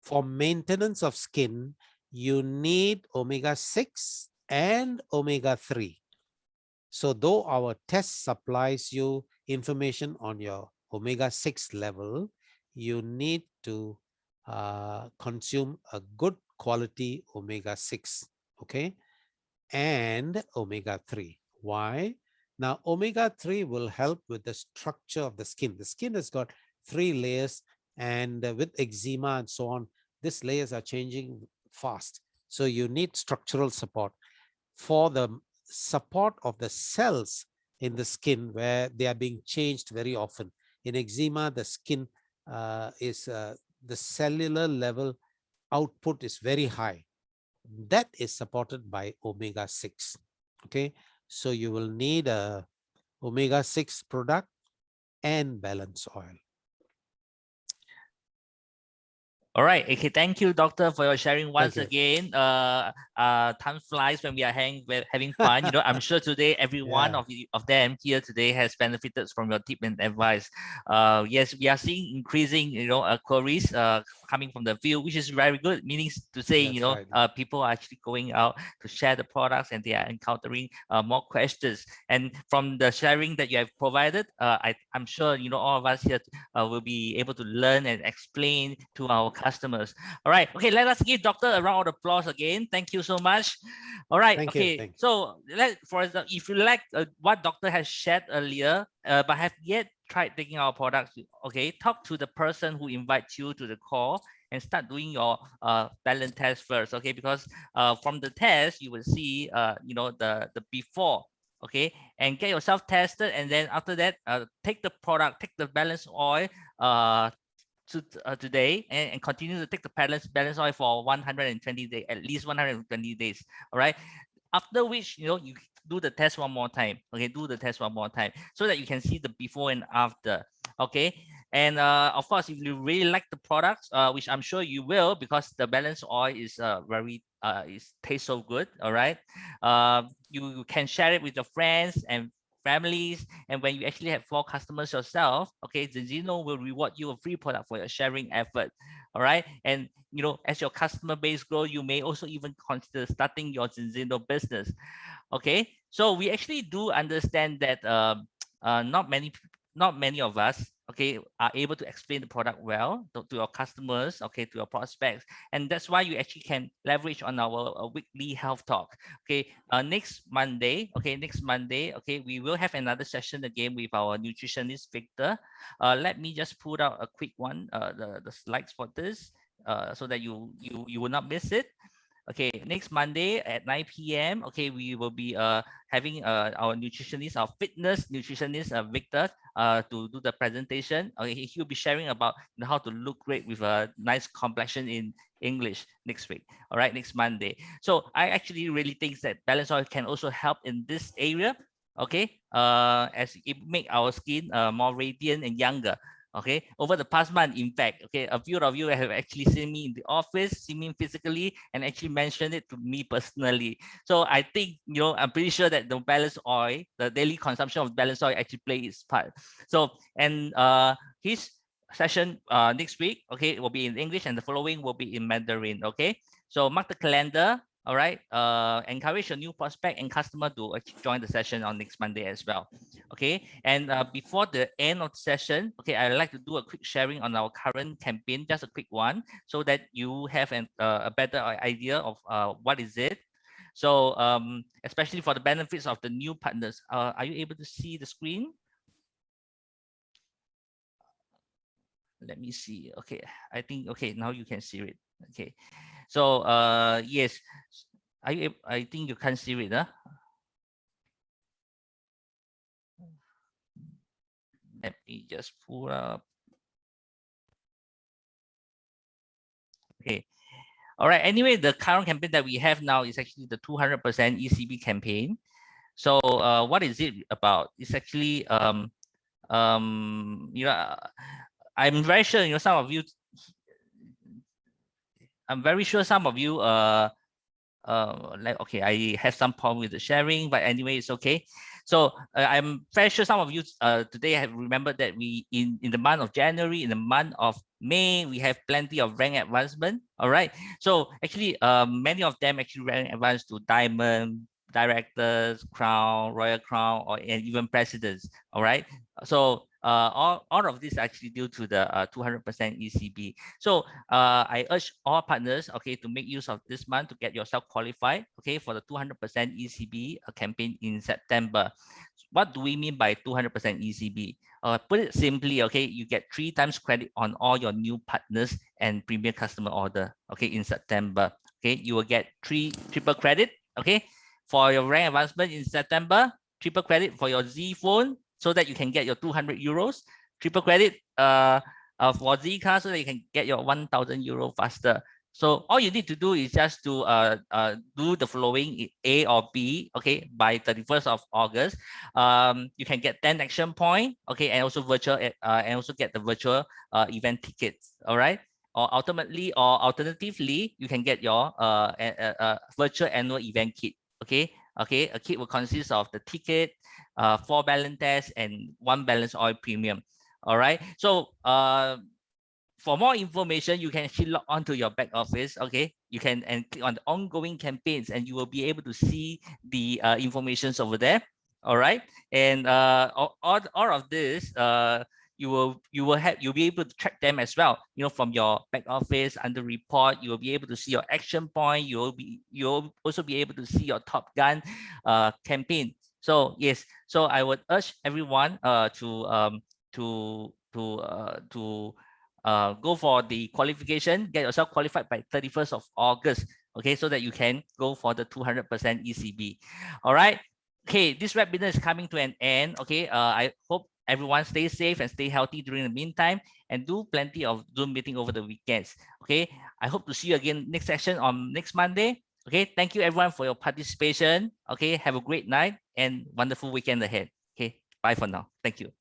For maintenance of skin, you need omega-6 and omega-3. So though our test supplies you information on your omega-6 level, you need to consume a good quality omega-6, okay, and omega-3. Why? Now, omega-3 will help with the structure of the skin. The skin has got 3 layers, and with eczema and so on, these layers are changing fast. So you need structural support. For the support of the cells in the skin, where they are being changed very often. In eczema, the skin the cellular level output is very high. That is supported by omega-6. Okay, so you will need a omega-6 product and balance oil. All right. Okay. Thank you, Doctor, for your sharing once you. again. Time flies when we are having fun. You know, I'm sure today every one Yeah. of them here today has benefited from your tip and advice. Yes, we are seeing increasing, queries coming from the field, which is very good. Meaning to say, That's right. people are actually going out to share the products and they are encountering more questions. And from the sharing that you have provided, I'm sure all of us here will be able to learn and explain to our customers. All right. Okay. Let us give Doctor a round of applause again. Thank you so much. All right. Thank you. Okay. Thank you. So for example, if you like what Doctor has shared earlier, but have yet tried taking our products, okay, talk to the person who invites you to the call and start doing your talent test first. Okay, because from the test you will see the before. Okay, and get yourself tested, and then after that, take the product, take the balance oil today, and continue to take the balance oil for 120 days, at least 120 days. All right, after which you do the test one more time. Okay, do the test one more time so that you can see the before and after. Okay, and of course, if you really like the products, which I'm sure you will, because the balance oil is very is tastes so good. All right, you can share it with your friends and families, and when you actually have 4 customers yourself, okay, Zenzino will reward you a free product for your sharing effort. All right, and as your customer base grow, you may also even consider starting your Zenzino business. Okay, so we actually do understand that not many of us, okay, are able to explain the product well to your customers, okay, to your prospects, and that's why you actually can leverage on our weekly health talk. Okay, next Monday, okay, we will have another session again with our nutritionist Victor. Let me just put out a quick one, the slides for this, so that you will not miss it. Okay, next Monday at 9 p.m. Okay, we will be having our nutritionist, our fitness nutritionist, Victor, to do the presentation. Okay, he'll be sharing about how to look great with a nice complexion in English next week. All right, next Monday. So I actually really think that balance oil can also help in this area. Okay, as it make our skin more radiant and younger. Okay, over the past month, in fact, okay, a few of you have actually seen me in the office, seen me physically, and actually mentioned it to me personally. So I think, I'm pretty sure that the balance oil, the daily consumption of balance oil actually plays its part. So, and his session next week, okay, will be in English, and the following will be in Mandarin. Okay, so mark the calendar. All right, encourage your new prospect and customer to actually join the session on next Monday as well. Okay, and before the end of the session, okay, I'd like to do a quick sharing on our current campaign, just a quick one, so that you have a better idea of what is it. So especially for the benefits of the new partners, are you able to see the screen? Let me see. Okay, I think, okay, now you can see it. Okay, so yes, I think you can see it, huh? Let me just pull up. Okay. All right. Anyway, the current campaign that we have now is actually the 200% ECB campaign. So what is it about? It's actually I'm very sure some of you. I'm very sure some of you like, okay, I have some problem with the sharing, but anyway, it's okay. So I'm very sure some of you today have remembered that we in the month of January, in the month of May, we have plenty of rank advancement. All right, so actually many of them actually rank advance to diamond, directors, crown, royal crown, and even presidents. All right, so all of this actually due to the 200% ECB. So I urge all partners, okay, to make use of this month to get yourself qualified, okay, for the 200% ECB campaign in September. What do we mean by 200% ECB? Put it simply, okay, you get 3 times credit on all your new partners and premium customer order, okay, in September. Okay, you will get triple credit, okay, for your rank advancement in September, triple credit for your Z phone so that you can get your 200 euros, triple credit for Z car so that you can get your 1,000 euro faster. So all you need to do is just to do the following, A or B, okay, by 31st of August. You can get 10 action point, okay, and also virtual and also get the virtual event tickets. All right. or alternatively, you can get your virtual annual event kit. Okay, a kit will consist of the ticket, 4 balance tests, and 1 balance oil premium. All right, so for more information, you can actually log on to your back office. Okay, you can and click on the ongoing campaigns, and you will be able to see the informations over there. All right, and all of this, you'll be able to track them as well. You know, from your back office under report, you will be able to see your action point. You'll also be able to see your Top Gun campaign. So yes, so I would urge everyone to go for the qualification, get yourself qualified by 31st of August, okay, so that you can go for the 200% ECB. All right. Okay, this webinar is coming to an end. Okay, I hope everyone stay safe and stay healthy during the meantime, and do plenty of Zoom meeting over the weekends. Okay, I hope to see you again next session on next Monday. Okay, thank you everyone for your participation. Okay, have a great night and wonderful weekend ahead. Okay, bye for now. Thank you.